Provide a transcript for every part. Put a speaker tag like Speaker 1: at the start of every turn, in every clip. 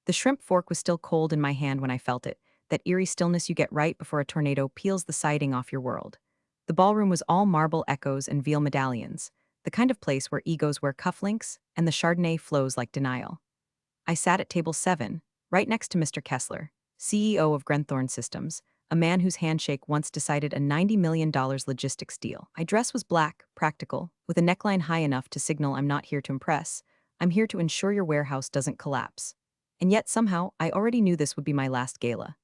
Speaker 1: The shrimp fork was still cold in my hand when I felt it, that eerie stillness you get right before a tornado peels the siding off your world. The ballroom was all marble echoes and veal medallions, the kind of place where egos wear cufflinks and the Chardonnay flows like denial. I sat at table 7, right next to Mr. Kessler, CEO of Grenthorne Systems, a man whose handshake once decided a $90 million logistics deal. My dress was black, practical, with a neckline high enough to signal I'm not here to impress. I'm here to ensure your warehouse doesn't collapse. And yet somehow, I already knew this would be my last gala.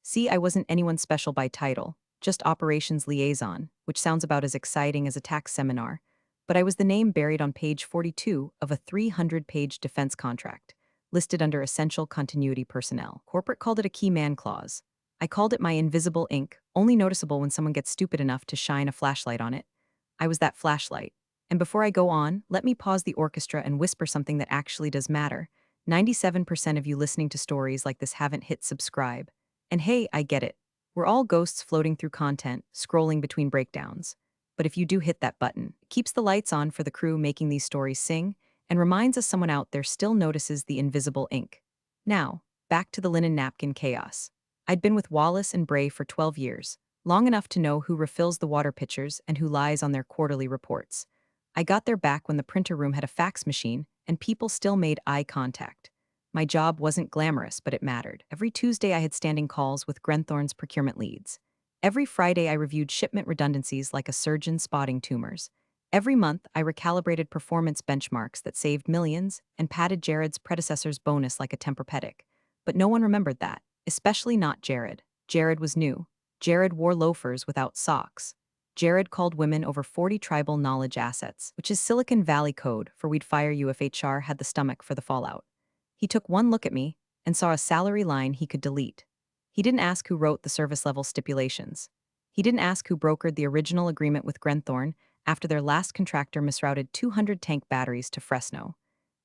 Speaker 1: See, I wasn't anyone special by title, just operations liaison, which sounds about as exciting as a tax seminar, but I was the name buried on page 42 of a 300-page defense contract listed under essential continuity personnel. Corporate called it a key man clause. I called it my invisible ink, only noticeable when someone gets stupid enough to shine a flashlight on it. I was that flashlight. And before I go on, let me pause the orchestra and whisper something that actually does matter. 97% of you listening to stories like this haven't hit subscribe. And hey, I get it. We're all ghosts floating through content, scrolling between breakdowns. But if you do hit that button, it keeps the lights on for the crew making these stories sing, and reminds us someone out there still notices the invisible ink. Now, back to the linen napkin chaos. I'd been with Wallace and Bray for 12 years, long enough to know who refills the water pitchers and who lies on their quarterly reports. I got there back when the printer room had a fax machine and people still made eye contact. My job wasn't glamorous, but it mattered. Every Tuesday I had standing calls with Grenthorne's procurement leads. Every Friday I reviewed shipment redundancies like a surgeon spotting tumors. Every month, I recalibrated performance benchmarks that saved millions and patted Jared's predecessor's bonus like a Tempur-Pedic. But no one remembered that, especially not Jared. Jared was new. Jared wore loafers without socks. Jared called women over 40 tribal knowledge assets, which is Silicon Valley code for we'd fire you if HR had the stomach for the fallout. He took one look at me and saw a salary line he could delete. He didn't ask who wrote the service level stipulations. He didn't ask who brokered the original agreement with Grenthorne after their last contractor misrouted 200 tank batteries to Fresno.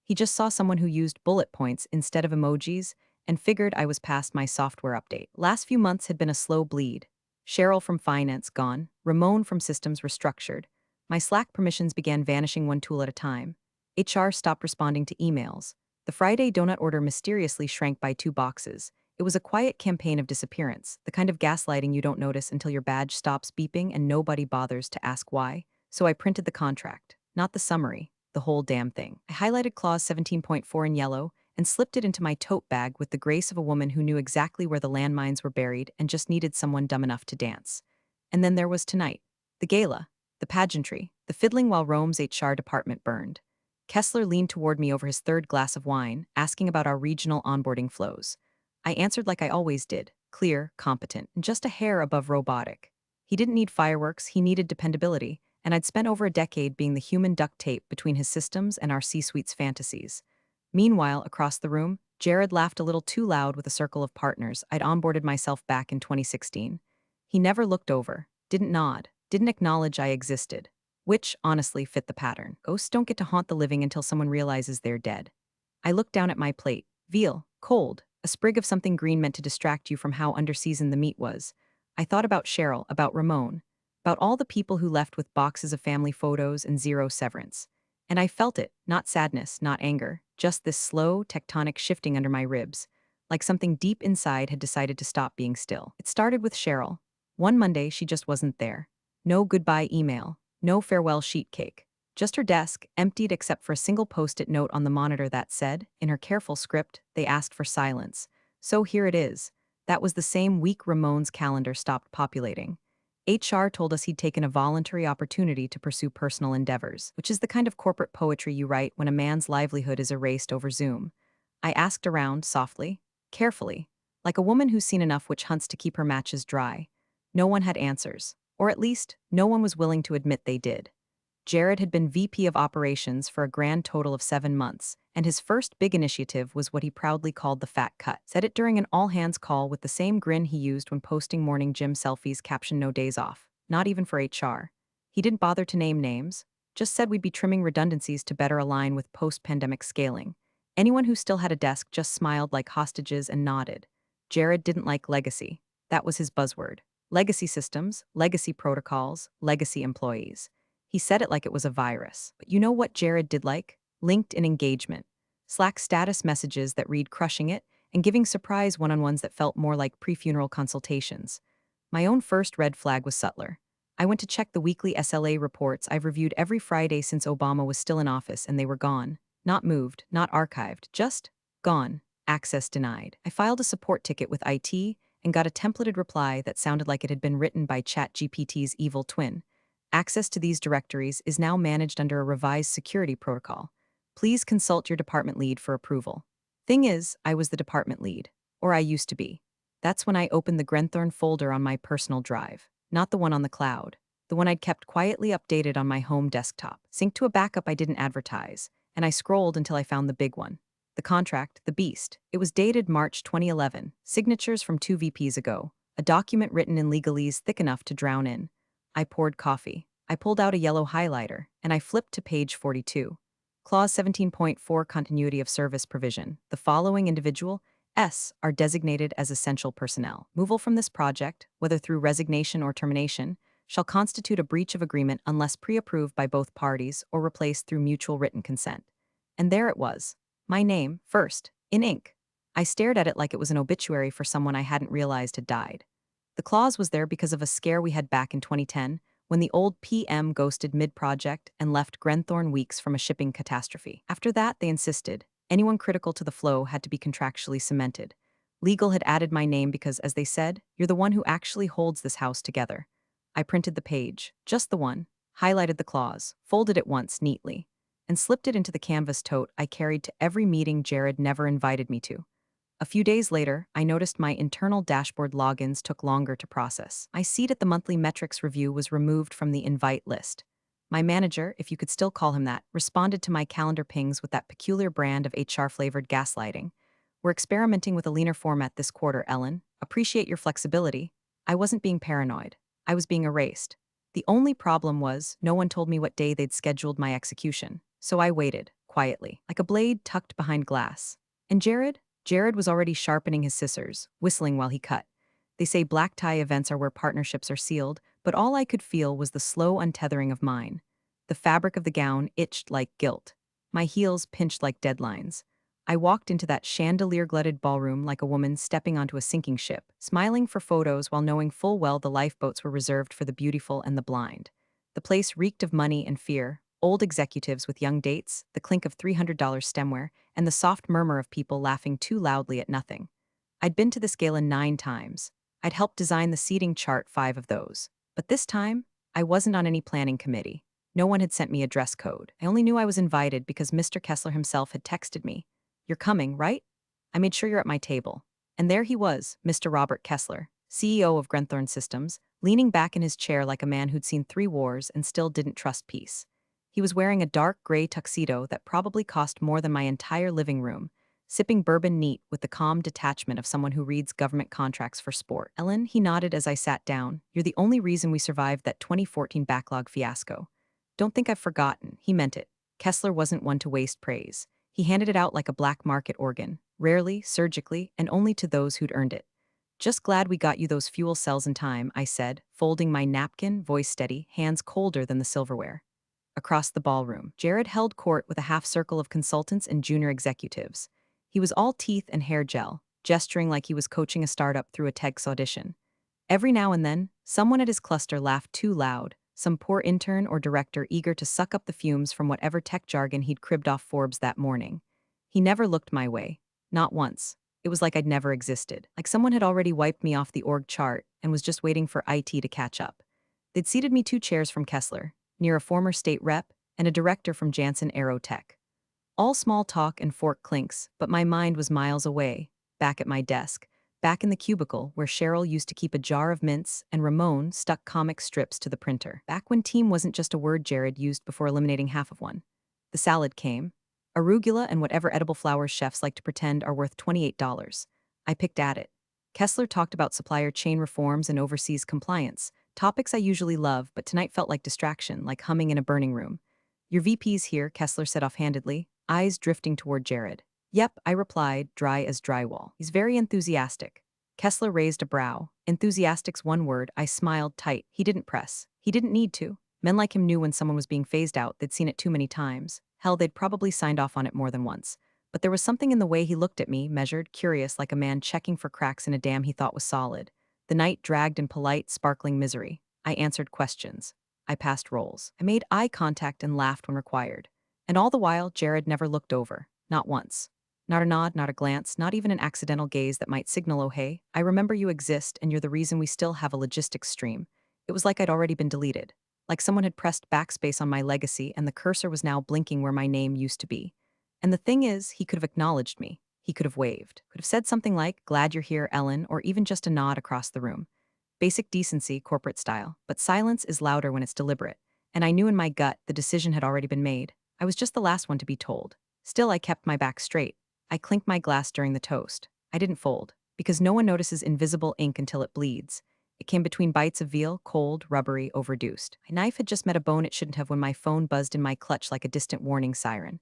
Speaker 1: He just saw someone who used bullet points instead of emojis and figured I was past my software update. Last few months had been a slow bleed. Cheryl from finance gone, Ramon from systems restructured. My Slack permissions began vanishing one tool at a time. HR stopped responding to emails. The Friday donut order mysteriously shrank by 2 boxes. It was a quiet campaign of disappearance, the kind of gaslighting you don't notice until your badge stops beeping and nobody bothers to ask why. So I printed the contract, not the summary, the whole damn thing. I highlighted clause 17.4 in yellow and slipped it into my tote bag with the grace of a woman who knew exactly where the landmines were buried and just needed someone dumb enough to dance. And then there was tonight. The gala, the pageantry, the fiddling while Rome's HR department burned. Kessler leaned toward me over his third glass of wine, asking about our regional onboarding flows. I answered like I always did, clear, competent, and just a hair above robotic. He didn't need fireworks, he needed dependability, and I'd spent over a decade being the human duct tape between his systems and our C-suite's fantasies. Meanwhile, across the room, Jared laughed a little too loud with a circle of partners I'd onboarded myself back in 2016. He never looked over, didn't nod, didn't acknowledge I existed, which, honestly, fit the pattern. Ghosts don't get to haunt the living until someone realizes they're dead. I looked down at my plate. Veal, cold, a sprig of something green meant to distract you from how underseasoned the meat was. I thought about Cheryl, about Ramon, about all the people who left with boxes of family photos and zero severance. And I felt it, not sadness, not anger, just this slow, tectonic shifting under my ribs, like something deep inside had decided to stop being still. It started with Cheryl. One Monday, she just wasn't there. No goodbye email, no farewell sheet cake. Just her desk, emptied except for a single post-it note on the monitor that said, in her careful script, they asked for silence. So here it is. That was the same week Ramon's calendar stopped populating. HR told us he'd taken a voluntary opportunity to pursue personal endeavors, which is the kind of corporate poetry you write when a man's livelihood is erased over Zoom. I asked around, softly, carefully, like a woman who's seen enough witch hunts to keep her matches dry. No one had answers, or at least, no one was willing to admit they did. Jared had been VP of Operations for a grand total of 7 months, and his first big initiative was what he proudly called the fat cut. Said it during an all-hands call with the same grin he used when posting morning gym selfies captioned "No days off," not even for HR. He didn't bother to name names, just said we'd be trimming redundancies to better align with post-pandemic scaling. Anyone who still had a desk just smiled like hostages and nodded. Jared didn't like legacy. That was his buzzword. Legacy systems, legacy protocols, legacy employees. He said it like it was a virus. But you know what Jared did like? LinkedIn engagement. Slack status messages that read "crushing it," and giving surprise one-on-ones that felt more like pre-funeral consultations. My own first red flag was subtler. I went to check the weekly SLA reports I've reviewed every Friday since Obama was still in office, and they were gone. Not moved, not archived, just gone. Access denied. I filed a support ticket with IT and got a templated reply that sounded like it had been written by ChatGPT's evil twin. Access to these directories is now managed under a revised security protocol. Please consult your department lead for approval. Thing is, I was the department lead, or I used to be. That's when I opened the Grenthorne folder on my personal drive, not the one on the cloud, the one I'd kept quietly updated on my home desktop, synced to a backup I didn't advertise, and I scrolled until I found the big one. The contract, the beast. It was dated March 2011, signatures from 2 VPs ago, a document written in legalese thick enough to drown in. I poured coffee. I pulled out a yellow highlighter, and I flipped to page 42. Clause 17.4 Continuity of Service Provision. The following individual S are designated as essential personnel. Removal from this project, whether through resignation or termination, shall constitute a breach of agreement unless pre-approved by both parties or replaced through mutual written consent. And there it was. My name, first, in ink. I stared at it like it was an obituary for someone I hadn't realized had died. The clause was there because of a scare we had back in 2010, when the old PM ghosted mid-project and left Grenthorne weeks from a shipping catastrophe. After that, they insisted, anyone critical to the flow had to be contractually cemented. Legal had added my name because, as they said, you're the one who actually holds this house together. I printed the page, just the one, highlighted the clause, folded it once neatly, and slipped it into the canvas tote I carried to every meeting Jared never invited me to. A few days later, I noticed my internal dashboard logins took longer to process. My seat at the monthly metrics review was removed from the invite list. My manager, if you could still call him that, responded to my calendar pings with that peculiar brand of HR-flavored gaslighting. We're experimenting with a leaner format this quarter, Ellen. Appreciate your flexibility. I wasn't being paranoid. I was being erased. The only problem was, no one told me what day they'd scheduled my execution. So I waited, quietly, like a blade tucked behind glass. And Jared? Jared was already sharpening his scissors, whistling while he cut. They say black tie events are where partnerships are sealed, but all I could feel was the slow untethering of mine. The fabric of the gown itched like guilt. My heels pinched like deadlines. I walked into that chandelier-glutted ballroom like a woman stepping onto a sinking ship, smiling for photos while knowing full well the lifeboats were reserved for the beautiful and the blind. The place reeked of money and fear, old executives with young dates, the clink of $300 stemware, and the soft murmur of people laughing too loudly at nothing. I'd been to this gala 9 times. I'd helped design the seating chart 5 of those. But this time, I wasn't on any planning committee. No one had sent me a dress code. I only knew I was invited because Mr. Kessler himself had texted me. You're coming, right? I made sure you're at my table. And there he was, Mr. Robert Kessler, CEO of Grenthorne Systems, leaning back in his chair like a man who'd seen 3 wars and still didn't trust peace. He was wearing a dark gray tuxedo that probably cost more than my entire living room, sipping bourbon neat with the calm detachment of someone who reads government contracts for sport. Ellen, he nodded as I sat down, you're the only reason we survived that 2014 backlog fiasco. Don't think I've forgotten, he meant it. Kessler wasn't one to waste praise. He handed it out like a black market organ, rarely, surgically, and only to those who'd earned it. Just glad we got you those fuel cells in time, I said, folding my napkin, voice steady, hands colder than the silverware. Across the ballroom, Jared held court with a half-circle of consultants and junior executives. He was all teeth and hair gel, gesturing like he was coaching a startup through a TEDx audition. Every now and then, someone at his cluster laughed too loud, some poor intern or director eager to suck up the fumes from whatever tech jargon he'd cribbed off Forbes that morning. He never looked my way. Not once. It was like I'd never existed, like someone had already wiped me off the org chart and was just waiting for IT to catch up. They'd seated me 2 chairs from Kessler, near a former state rep and a director from Janssen Aerotech. All small talk and fork clinks, but my mind was miles away, back at my desk, back in the cubicle where Cheryl used to keep a jar of mints and Ramon stuck comic strips to the printer. Back when team wasn't just a word Jared used before eliminating half of one. The salad came. Arugula and whatever edible flowers chefs like to pretend are worth $28. I picked at it. Kessler talked about supplier chain reforms and overseas compliance, topics I usually love, but tonight felt like distraction, like humming in a burning room. Your VP's here, Kessler said offhandedly, eyes drifting toward Jared. Yep, I replied, dry as drywall. He's very enthusiastic. Kessler raised a brow. Enthusiastic's one word. I smiled tight. He didn't press. He didn't need to. Men like him knew when someone was being phased out, they'd seen it too many times. Hell, they'd probably signed off on it more than once. But there was something in the way he looked at me, measured, curious, like a man checking for cracks in a dam he thought was solid. The night dragged in polite, sparkling misery. I answered questions. I passed rolls. I made eye contact and laughed when required. And all the while, Jared never looked over. Not once. Not a nod, not a glance, not even an accidental gaze that might signal, oh hey, I remember you exist and you're the reason we still have a logistics stream. It was like I'd already been deleted. Like someone had pressed backspace on my legacy and the cursor was now blinking where my name used to be. And the thing is, he could have acknowledged me. He could have waved. Could have said something like, glad you're here, Ellen, or even just a nod across the room. Basic decency, corporate style. But silence is louder when it's deliberate. And I knew in my gut the decision had already been made. I was just the last one to be told. Still, I kept my back straight. I clinked my glass during the toast. I didn't fold, because no one notices invisible ink until it bleeds. It came between bites of veal, cold, rubbery, overdosed. My knife had just met a bone it shouldn't have when my phone buzzed in my clutch like a distant warning siren.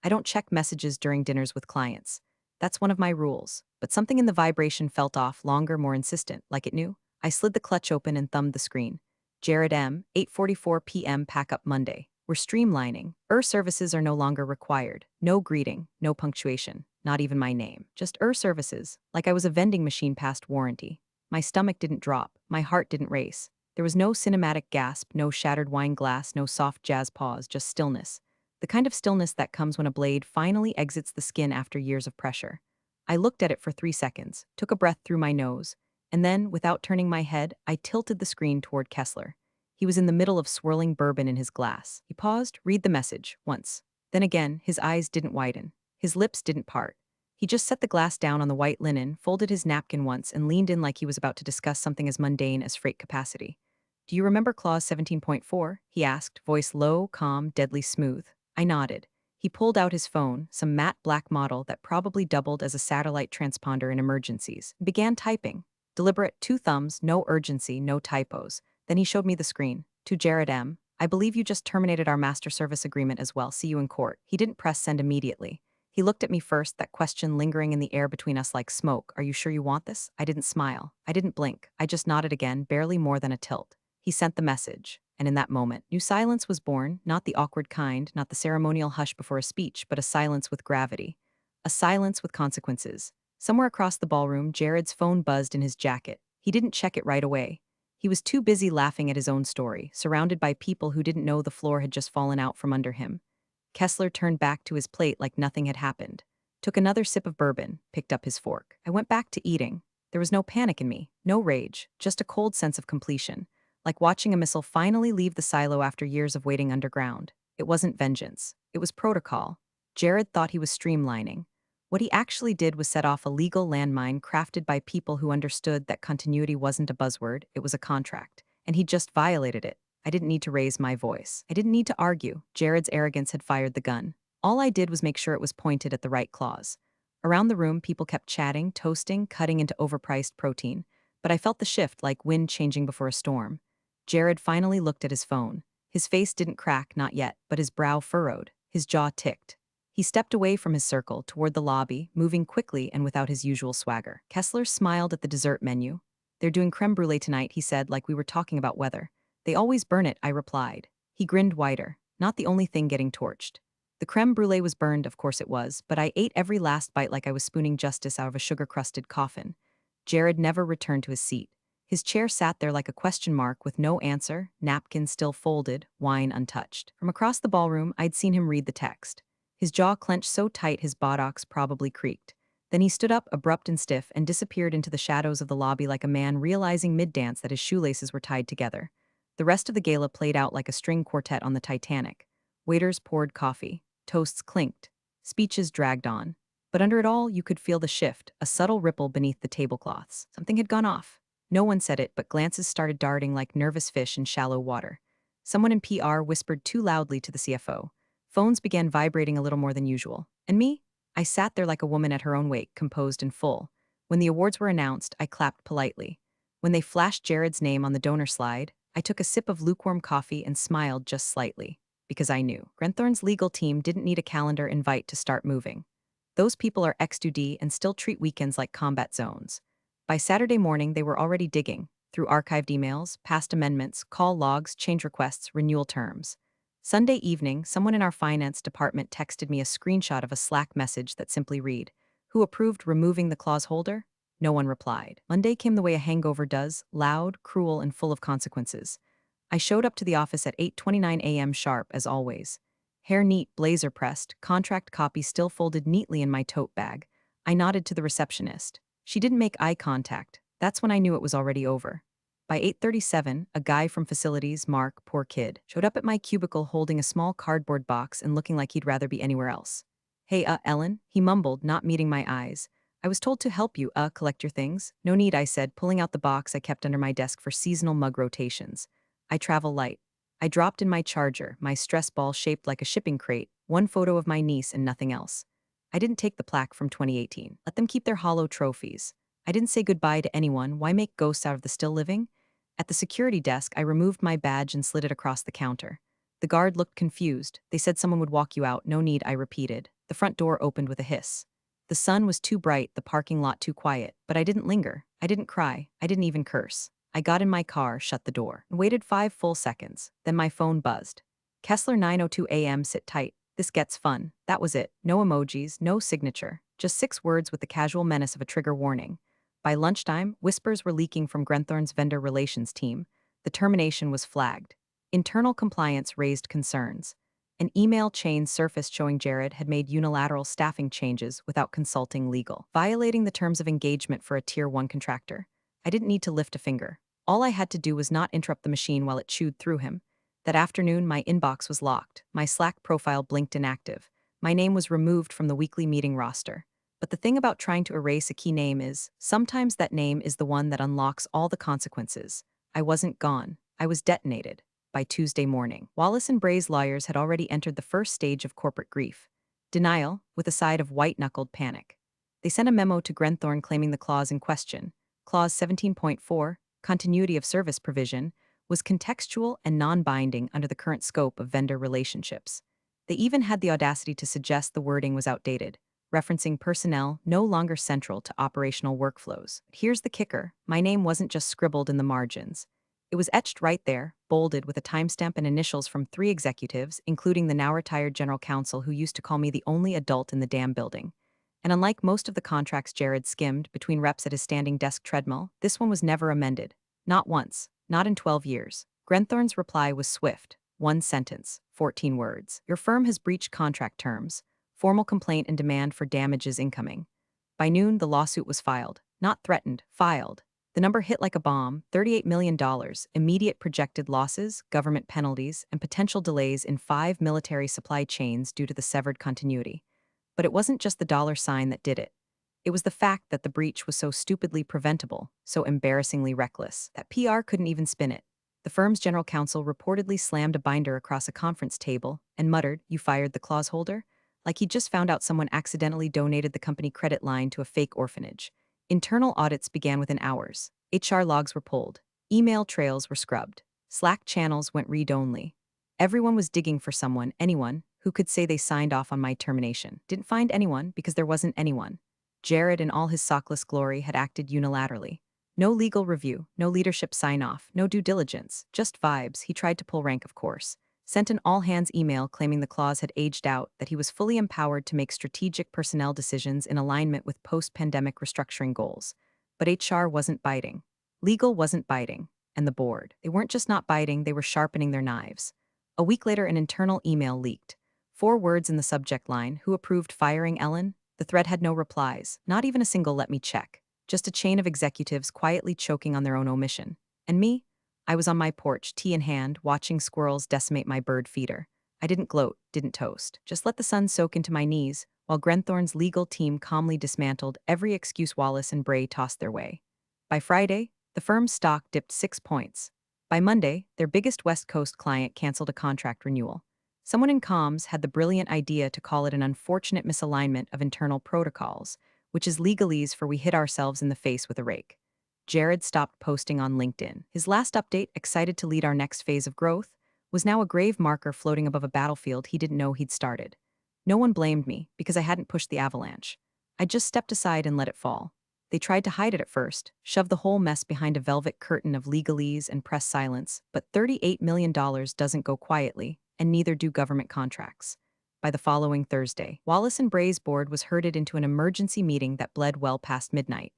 Speaker 1: I don't check messages during dinners with clients. That's one of my rules. But something in the vibration felt off, longer, more insistent, like it knew. I slid the clutch open and thumbed the screen. Jared M., 8:44 p.m. Pack up Monday. We're streamlining. Services are no longer required. No greeting, no punctuation, not even my name. Just services, like I was a vending machine past warranty. My stomach didn't drop. My heart didn't race. There was no cinematic gasp, no shattered wine glass, no soft jazz pause, just stillness. The kind of stillness that comes when a blade finally exits the skin after years of pressure. I looked at it for 3 seconds, took a breath through my nose, and then, without turning my head, I tilted the screen toward Kessler. He was in the middle of swirling bourbon in his glass. He paused, read the message, once. Then again, his eyes didn't widen. His lips didn't part. He just set the glass down on the white linen, folded his napkin once, and leaned in like he was about to discuss something as mundane as freight capacity. Do you remember Clause 17.4? He asked, voice low, calm, deadly smooth. I nodded. He pulled out his phone, some matte black model that probably doubled as a satellite transponder in emergencies, and began typing. Deliberate, 2 thumbs, no urgency, no typos. Then he showed me the screen. To Jared M., I believe you just terminated our master service agreement as well. See you in court. He didn't press send immediately. He looked at me first, that question lingering in the air between us like smoke. Are you sure you want this? I didn't smile. I didn't blink. I just nodded again, barely more than a tilt. He sent the message. And in that moment, new silence was born, not the awkward kind, not the ceremonial hush before a speech, but a silence with gravity. A silence with consequences. Somewhere across the ballroom, Jared's phone buzzed in his jacket. He didn't check it right away. He was too busy laughing at his own story, surrounded by people who didn't know the floor had just fallen out from under him. Kessler turned back to his plate like nothing had happened, took another sip of bourbon, picked up his fork. I went back to eating. There was no panic in me, no rage, just a cold sense of completion, like watching a missile finally leave the silo after years of waiting underground. It wasn't vengeance. It was protocol. Jared thought he was streamlining. What he actually did was set off a legal landmine crafted by people who understood that continuity wasn't a buzzword, it was a contract. And he just violated it. I didn't need to raise my voice. I didn't need to argue. Jared's arrogance had fired the gun. All I did was make sure it was pointed at the right clause. Around the room, people kept chatting, toasting, cutting into overpriced protein. But I felt the shift like wind changing before a storm. Jared finally looked at his phone. His face didn't crack, not yet, but his brow furrowed. His jaw ticked. He stepped away from his circle toward the lobby, moving quickly and without his usual swagger. Kessler smiled at the dessert menu. They're doing creme brulee tonight, he said, like we were talking about weather. They always burn it, I replied. He grinned wider. Not the only thing getting torched. The creme brulee was burned, of course it was, but I ate every last bite like I was spooning justice out of a sugar-crusted coffin. Jared never returned to his seat. His chair sat there like a question mark with no answer, napkin still folded, wine untouched. From across the ballroom, I'd seen him read the text. His jaw clenched so tight his buttocks probably creaked. Then he stood up, abrupt and stiff, and disappeared into the shadows of the lobby like a man realizing mid-dance that his shoelaces were tied together. The rest of the gala played out like a string quartet on the Titanic. Waiters poured coffee. Toasts clinked. Speeches dragged on. But under it all, you could feel the shift, a subtle ripple beneath the tablecloths. Something had gone off. No one said it, but glances started darting like nervous fish in shallow water. Someone in PR whispered too loudly to the CFO. Phones began vibrating a little more than usual. And me? I sat there like a woman at her own wake, composed and full. When the awards were announced, I clapped politely. When they flashed Jared's name on the donor slide, I took a sip of lukewarm coffee and smiled just slightly. Because I knew. Grenthorne's legal team didn't need a calendar invite to start moving. Those people are ex-2D and still treat weekends like combat zones. By Saturday morning, they were already digging, through archived emails, past amendments, call logs, change requests, renewal terms. Sunday evening, someone in our finance department texted me a screenshot of a Slack message that simply read, "Who approved removing the clause holder?" No one replied. Monday came the way a hangover does, loud, cruel, and full of consequences. I showed up to the office at 8:29 a.m. sharp, as always. Hair neat, blazer pressed, contract copy still folded neatly in my tote bag. I nodded to the receptionist. She didn't make eye contact. That's when I knew it was already over. By 8:37, a guy from facilities, Mark, poor kid, showed up at my cubicle holding a small cardboard box and looking like he'd rather be anywhere else. "Hey, Ellen," he mumbled, not meeting my eyes. "I was told to help you, collect your things." "No need," I said, pulling out the box I kept under my desk for seasonal mug rotations. "I travel light." I dropped in my charger, my stress ball shaped like a shipping crate, one photo of my niece and nothing else. I didn't take the plaque from 2018. Let them keep their hollow trophies. I didn't say goodbye to anyone. Why make ghosts out of the still living? At the security desk, I removed my badge and slid it across the counter. The guard looked confused. "They said someone would walk you out." "No need," I repeated. The front door opened with a hiss. The sun was too bright, the parking lot too quiet, but I didn't linger. I didn't cry. I didn't even curse. I got in my car, shut the door, and waited 5 full seconds. Then my phone buzzed. "Kessler, 9:02 a.m. Sit tight. This gets fun." That was it. No emojis, no signature. Just 6 words with the casual menace of a trigger warning. By lunchtime, whispers were leaking from Grenthorne's vendor relations team. The termination was flagged. Internal compliance raised concerns. An email chain surfaced showing Jared had made unilateral staffing changes without consulting legal, violating the terms of engagement for a Tier 1 contractor. I didn't need to lift a finger. All I had to do was not interrupt the machine while it chewed through him. That afternoon, my inbox was locked. My Slack profile blinked inactive. My name was removed from the weekly meeting roster. But the thing about trying to erase a key name is, sometimes that name is the one that unlocks all the consequences. I wasn't gone. I was detonated. By Tuesday morning, Wallace and Bray's lawyers had already entered the first stage of corporate grief. Denial, with a side of white-knuckled panic. They sent a memo to Grenthorne claiming the clause in question, Clause 17.4, continuity of service provision, was contextual and non-binding under the current scope of vendor relationships. They even had the audacity to suggest the wording was outdated, referencing personnel no longer central to operational workflows. Here's the kicker: my name wasn't just scribbled in the margins. It was etched right there, bolded with a timestamp and initials from 3 executives, including the now-retired general counsel who used to call me the only adult in the damn building. And unlike most of the contracts Jared skimmed between reps at his standing desk treadmill, this one was never amended. Not once. Not in 12 years. Grenthorne's reply was swift. 1 sentence, 14 words. "Your firm has breached contract terms. Formal complaint and demand for damages incoming." By noon, the lawsuit was filed. Not threatened, filed. The number hit like a bomb: $38 million, immediate projected losses, government penalties, and potential delays in 5 military supply chains due to the severed continuity. But it wasn't just the dollar sign that did it. It was the fact that the breach was so stupidly preventable, so embarrassingly reckless, that PR couldn't even spin it. The firm's general counsel reportedly slammed a binder across a conference table and muttered, "You fired the clause holder?" Like he'd just found out someone accidentally donated the company credit line to a fake orphanage. Internal audits began within hours. HR logs were pulled. Email trails were scrubbed. Slack channels went read-only. Everyone was digging for someone, anyone, who could say they signed off on my termination. Didn't find anyone because there wasn't anyone. Jared, in all his sockless glory, had acted unilaterally. No legal review, no leadership sign-off, no due diligence, just vibes. He tried to pull rank, of course. Sent an all-hands email claiming the clause had aged out, that he was fully empowered to make strategic personnel decisions in alignment with post-pandemic restructuring goals. But HR wasn't biting. Legal wasn't biting. And the board. They weren't just not biting, they were sharpening their knives. A week later, an internal email leaked. 4 words in the subject line: "Who approved firing Ellen?" The thread had no replies, not even a single "let me check." Just a chain of executives quietly choking on their own omission. And me? I was on my porch, tea in hand, watching squirrels decimate my bird feeder. I didn't gloat, didn't toast, just let the sun soak into my knees, while Grenthorne's legal team calmly dismantled every excuse Wallace and Bray tossed their way. By Friday, the firm's stock dipped 6 points. By Monday, their biggest West Coast client canceled a contract renewal. Someone in comms had the brilliant idea to call it an unfortunate misalignment of internal protocols, which is legalese for we hit ourselves in the face with a rake. Jared stopped posting on LinkedIn. His last update, excited to lead our next phase of growth, was now a grave marker floating above a battlefield he didn't know he'd started. No one blamed me, because I hadn't pushed the avalanche. I just stepped aside and let it fall. They tried to hide it at first, shoved the whole mess behind a velvet curtain of legalese and press silence, but $38 million doesn't go quietly. and neither do government contracts. By the following Thursday, Wallace and Bray's board was herded into an emergency meeting that bled well past midnight.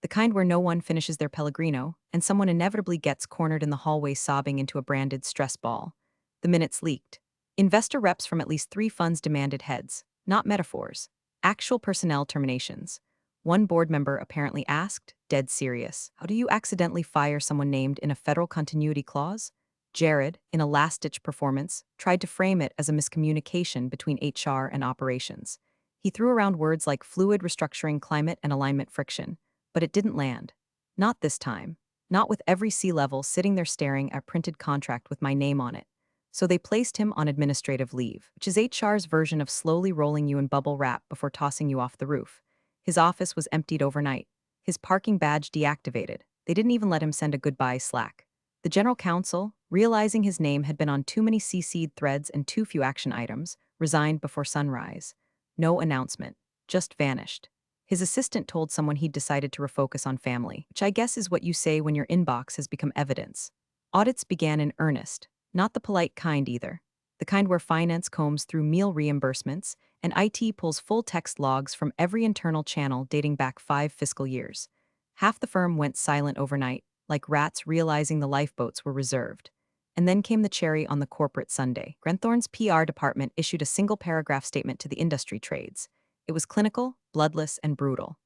Speaker 1: The kind where no one finishes their Pellegrino, and someone inevitably gets cornered in the hallway sobbing into a branded stress ball. The minutes leaked. Investor reps from at least 3 funds demanded heads, not metaphors, actual personnel terminations. One board member apparently asked, dead serious, "How do you accidentally fire someone named in a federal continuity clause?" Jared, in a last-ditch performance, tried to frame it as a miscommunication between HR and operations. He threw around words like fluid restructuring, climate, and alignment friction, but it didn't land. Not this time. Not with every C-level sitting there staring at a printed contract with my name on it. So they placed him on administrative leave, which is HR's version of slowly rolling you in bubble wrap before tossing you off the roof. His office was emptied overnight. His parking badge deactivated. They didn't even let him send a goodbye Slack. The general counsel, realizing his name had been on too many CC'd threads and too few action items, resigned before sunrise. No announcement. Just vanished. His assistant told someone he'd decided to refocus on family, which I guess is what you say when your inbox has become evidence. Audits began in earnest. Not the polite kind either. The kind where finance combs through meal reimbursements and IT pulls full text logs from every internal channel dating back 5 fiscal years. Half the firm went silent overnight, like rats realizing the lifeboats were reserved. And then came the cherry on the corporate sundae. Grenthorne's PR department issued a single-paragraph statement to the industry trades. It was clinical, bloodless, and brutal.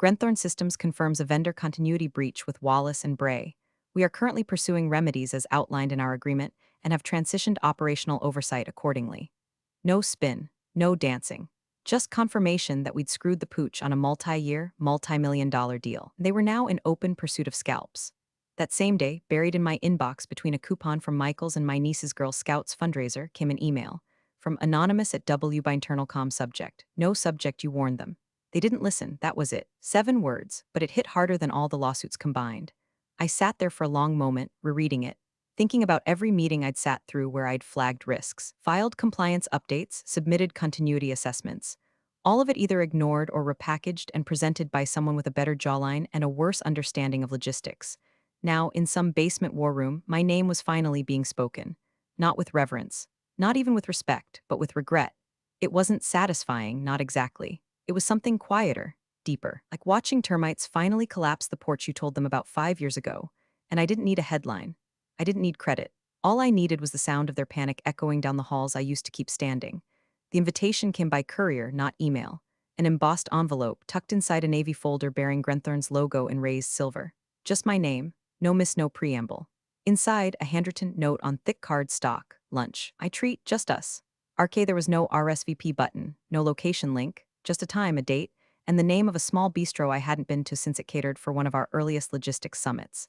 Speaker 1: Grenthorne Systems confirms a vendor continuity breach with Wallace and Bray. We are currently pursuing remedies as outlined in our agreement and have transitioned operational oversight accordingly. No spin, no dancing. Just confirmation that we'd screwed the pooch on a multi-year, multi-million-dollar deal. They were now in open pursuit of scalps. That same day, buried in my inbox between a coupon from Michael's and my niece's Girl Scouts fundraiser, came an email from Anonymous at W by internal com subject. No subject, you warned them. They didn't listen, that was it. 7 words, but it hit harder than all the lawsuits combined. I sat there for a long moment, rereading it, thinking about every meeting I'd sat through where I'd flagged risks, filed compliance updates, submitted continuity assessments. All of it either ignored or repackaged and presented by someone with a better jawline and a worse understanding of logistics. Now, in some basement war room, my name was finally being spoken. Not with reverence. Not even with respect, but with regret. It wasn't satisfying, not exactly. It was something quieter, deeper, like watching termites finally collapse the porch you told them about 5 years ago. And I didn't need a headline. I didn't need credit. All I needed was the sound of their panic echoing down the halls I used to keep standing. The invitation came by courier, not email. An embossed envelope tucked inside a navy folder bearing Grenthorne's logo in raised silver. Just my name. No miss, no preamble. Inside, a handwritten note on thick card stock. Lunch. I treat just us. RK, there was no RSVP button, no location link, just a time, a date, and the name of a small bistro I hadn't been to since it catered for one of our earliest logistics summits.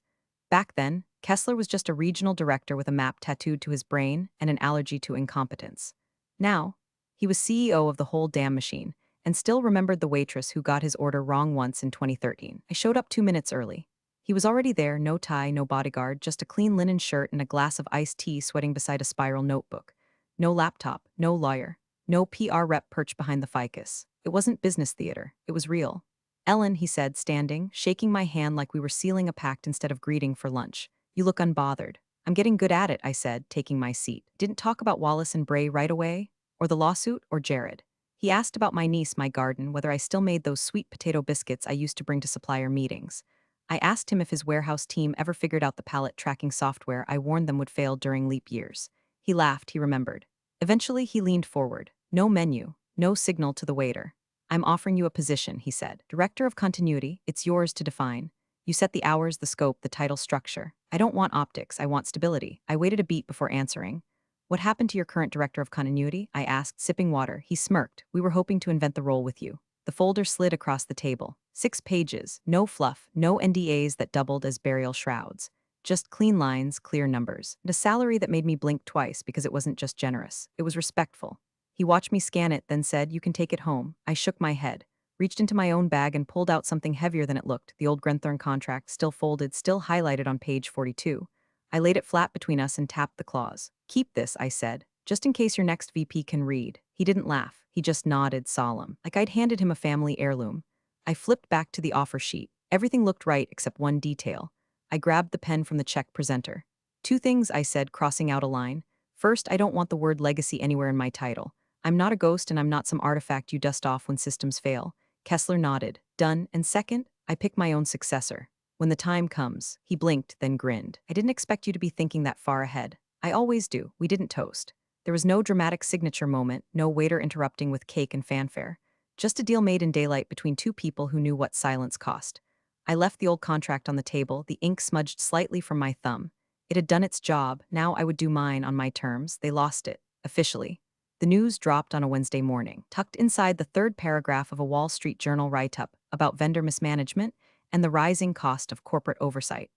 Speaker 1: Back then, Kessler was just a regional director with a map tattooed to his brain and an allergy to incompetence. Now, he was CEO of the whole damn machine, and still remembered the waitress who got his order wrong once in 2013. I showed up 2 minutes early. He was already there, no tie, no bodyguard, just a clean linen shirt and a glass of iced tea sweating beside a spiral notebook. No laptop, no lawyer, no PR rep perched behind the ficus. It wasn't business theater, it was real. Ellen, he said, standing, shaking my hand like we were sealing a pact instead of greeting for lunch. You look unbothered. I'm getting good at it, I said, taking my seat. Didn't talk about Wallace and Bray right away? Or the lawsuit, or Jared? He asked about my niece, my garden, whether I still made those sweet potato biscuits I used to bring to supplier meetings. I asked him if his warehouse team ever figured out the pallet tracking software I warned them would fail during leap years. He laughed, he remembered. Eventually, he leaned forward. No menu, no signal to the waiter. I'm offering you a position, he said. Director of Continuity, it's yours to define. You set the hours, the scope, the title structure. I don't want optics, I want stability. I waited a beat before answering. What happened to your current Director of Continuity? I asked, sipping water. He smirked. We were hoping to invent the role with you. The folder slid across the table. 6 pages, no fluff, no NDAs that doubled as burial shrouds. Just clean lines, clear numbers, and a salary that made me blink twice because it wasn't just generous, it was respectful. He watched me scan it, then said, you can take it home. I shook my head, reached into my own bag and pulled out something heavier than it looked, the old Grenthorne contract, still folded, still highlighted on page 42. I laid it flat between us and tapped the clause. Keep this, I said, just in case your next VP can read. He didn't laugh, he just nodded solemn, like I'd handed him a family heirloom. I flipped back to the offer sheet. Everything looked right except one detail. I grabbed the pen from the check presenter. 2 things, I said, crossing out a line. First, I don't want the word legacy anywhere in my title. I'm not a ghost and I'm not some artifact you dust off when systems fail. Kessler nodded. Done. And second, I pick my own successor. When the time comes, he blinked, then grinned. I didn't expect you to be thinking that far ahead. I always do. We didn't toast. There was no dramatic signature moment, no waiter interrupting with cake and fanfare. Just a deal made in daylight between two people who knew what silence cost. I left the old contract on the table, the ink smudged slightly from my thumb. It had done its job, now I would do mine on my terms. They lost it, officially. The news dropped on a Wednesday morning, tucked inside the third paragraph of a Wall Street Journal write-up about vendor mismanagement and the rising cost of corporate oversight.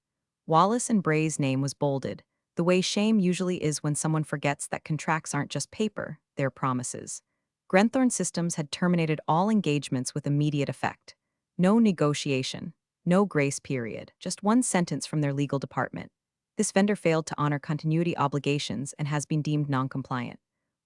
Speaker 1: Wallace and Bray's name was bolded, the way shame usually is when someone forgets that contracts aren't just paper, they're promises. Grenthorne Systems had terminated all engagements with immediate effect. No negotiation, no grace period, just one sentence from their legal department. This vendor failed to honor continuity obligations and has been deemed non-compliant.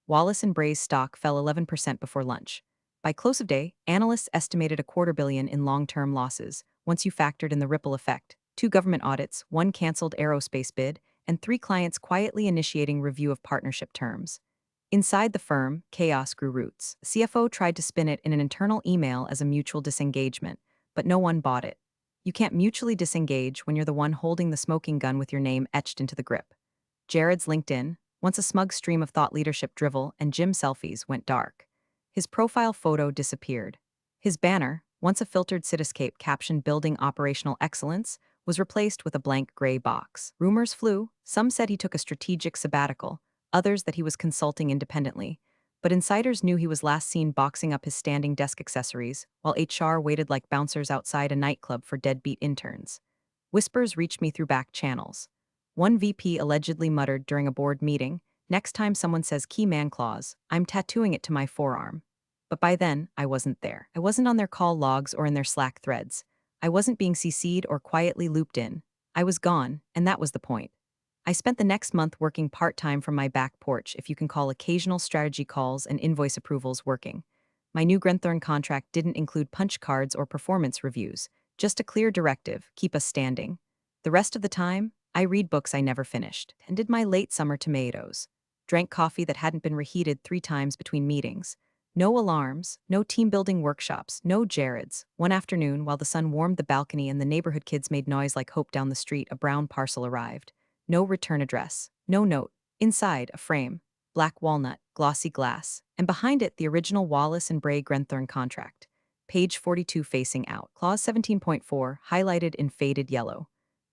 Speaker 1: Wallace and Bray's stock fell 11% before lunch. By close of day, analysts estimated $250 million in long-term losses, once you factored in the ripple effect. 2 government audits, 1 canceled aerospace bid, and 3 clients quietly initiating review of partnership terms. Inside the firm, chaos grew roots. The CFO tried to spin it in an internal email as a mutual disengagement, but no one bought it. You can't mutually disengage when you're the one holding the smoking gun with your name etched into the grip. Jared's LinkedIn, once a smug stream of thought leadership drivel and gym selfies, went dark. His profile photo disappeared. His banner, once a filtered cityscape captioned Building Operational Excellence, was replaced with a blank gray box. Rumors flew. Some said he took a strategic sabbatical, others that he was consulting independently. But insiders knew he was last seen boxing up his standing desk accessories, while HR waited like bouncers outside a nightclub for deadbeat interns. Whispers reached me through back channels. One VP allegedly muttered during a board meeting, "Next time someone says key man clause, I'm tattooing it to my forearm." But by then, I wasn't there. I wasn't on their call logs or in their Slack threads. I wasn't being CC'd or quietly looped in. I was gone, and that was the point. I spent the next month working part-time from my back porch, if you can call occasional strategy calls and invoice approvals working. My new Grenthorne contract didn't include punch cards or performance reviews, just a clear directive: keep us standing. The rest of the time, I read books I never finished, tended my late summer tomatoes, drank coffee that hadn't been reheated 3 times between meetings. No alarms, no team-building workshops, no Jareds. One afternoon, while the sun warmed the balcony and the neighborhood kids made noise like hope down the street, a brown parcel arrived. No return address, no note. Inside, a frame, black walnut, glossy glass, and behind it the original Wallace and Bray Grenthorne contract. Page 42 facing out, clause 17.4, highlighted in faded yellow.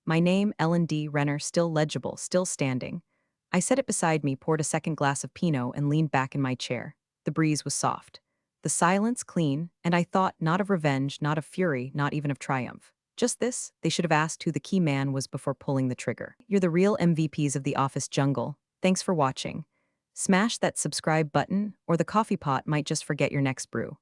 Speaker 1: My name, Ellen D. Renner, still legible, still standing. I set it beside me, poured a second glass of Pinot, and leaned back in my chair. The breeze was soft. The silence clean, and I thought not of revenge, not of fury, not even of triumph. Just this: they should have asked who the key man was before pulling the trigger. You're the real MVPs of the office jungle. Thanks for watching. Smash that subscribe button, or the coffee pot might just forget your next brew.